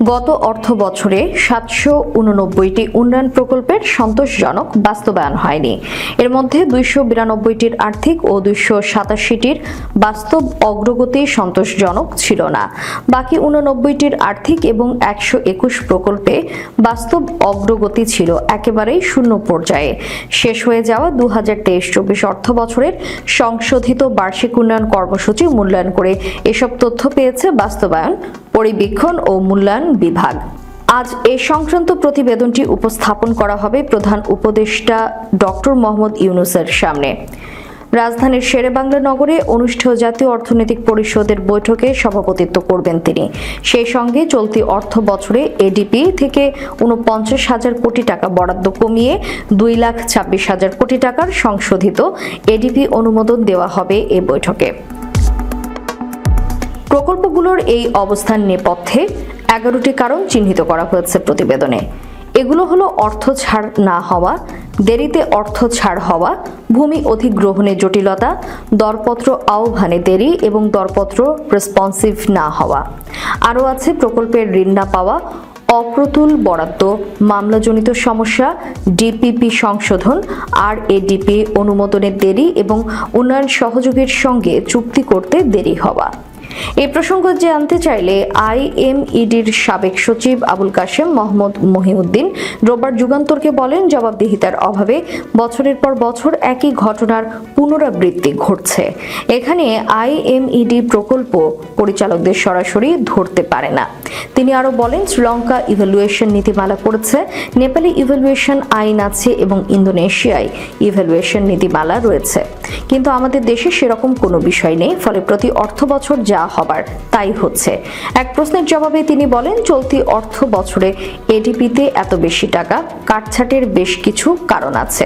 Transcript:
গত অর্থ বছরে 789টি উন্নয়ন প্রকল্পের সন্তোষজনক বাস্তবায়ন হয়নি। এর মধ্যে 292টির আর্থিক ও 287টির বাস্তব অগ্রগতি সন্তোষজনক ছিল না। বাকি 89টির আর্থিক এবং 121 প্রকল্পে বাস্তব অগ্রগতি ছিল একেবারেই শূন্য পর্যায়ে। শেষ হয়ে যাওয়া 2023-24 অর্থ বছরের সংশোধিত বার্ষিক উন্নয়ন কর্মসূচি মূল্যায়ন করে এসব তথ্য পেয়েছে বাস্তবায়ন, পরিবীক্ষণ ও মূল্যায়ন বিভাগ। আজ এ সংক্রান্ত প্রতিবেদনটি উপস্থাপন করা হবে প্রধান উপদেষ্টা ডক্টর মোহাম্মদ ইউনূসের সামনে। রাজধানীর শেরেবাংলা নগরে অনুষ্ঠেয় জাতীয় অর্থনৈতিক পরিষদের বৈঠকে সভাপতিত্ব করবেন তিনি। সেই সঙ্গে চলতি অর্থ বছরে এডিপি থেকে 49,000 কোটি টাকা বরাদ্দ কমিয়ে 2,26,000 কোটি টাকার সংশোধিত এডিপি অনুমোদন দেওয়া হবে এ বৈঠকে। প্রকল্পগুলোর এই অবস্থান নেপথ্যে 11টি কারণ চিহ্নিত করা হয়েছে প্রতিবেদনে। এগুলো হলো অর্থ ছাড় না হওয়া, দেরিতে অর্থ ছাড় হওয়া, ভূমি অধিগ্রহণে জটিলতা, দরপত্র আহ্বানে দেরি এবং দরপত্র রেসপন্সিভ না হওয়া। আরও আছে প্রকল্পের ঋণ না পাওয়া, অপ্রতুল বরাদ্দ, মামলাজনিত সমস্যা, ডিপিপি সংশোধন, RADP অনুমোদনের দেরি এবং উন্নয়ন সহযোগীর সঙ্গে চুক্তি করতে দেরি হওয়া। এই প্রসঙ্গ জানতে চাইলে IMEDর সাবেক সচিব আবুল কাশেম মোহাম্মদ মহিউদ্দিন রোববার যুগান্তরকে বলেন, জবাবদিহিতার অভাবে বছরের পর বছর একই ঘটনার পুনরাবৃত্তি ঘটছে। এখানে IMED প্রকল্প পরিচালকদের সরাসরি ধরতে পারে না। তিনি আরও বলেন, শ্রীলঙ্কা ইভ্যালুয়েশন নীতিমালা করেছে, নেপালে ইভ্যালুয়েশন আইন আছে এবং ইন্দোনেশিয়ায় ইভ্যালুয়েশন নীতিমালা রয়েছে, কিন্তু আমাদের দেশে সেরকম কোনো বিষয় নেই। ফলে প্রতি অর্থ বছর যা হবার তাই হচ্ছে। এক প্রশ্নের জবাবে তিনি বলেন, চলতি অর্থ বছরে এডিপিতে এত বেশি টাকা কাটছাটের বেশ কিছু কারণ আছে।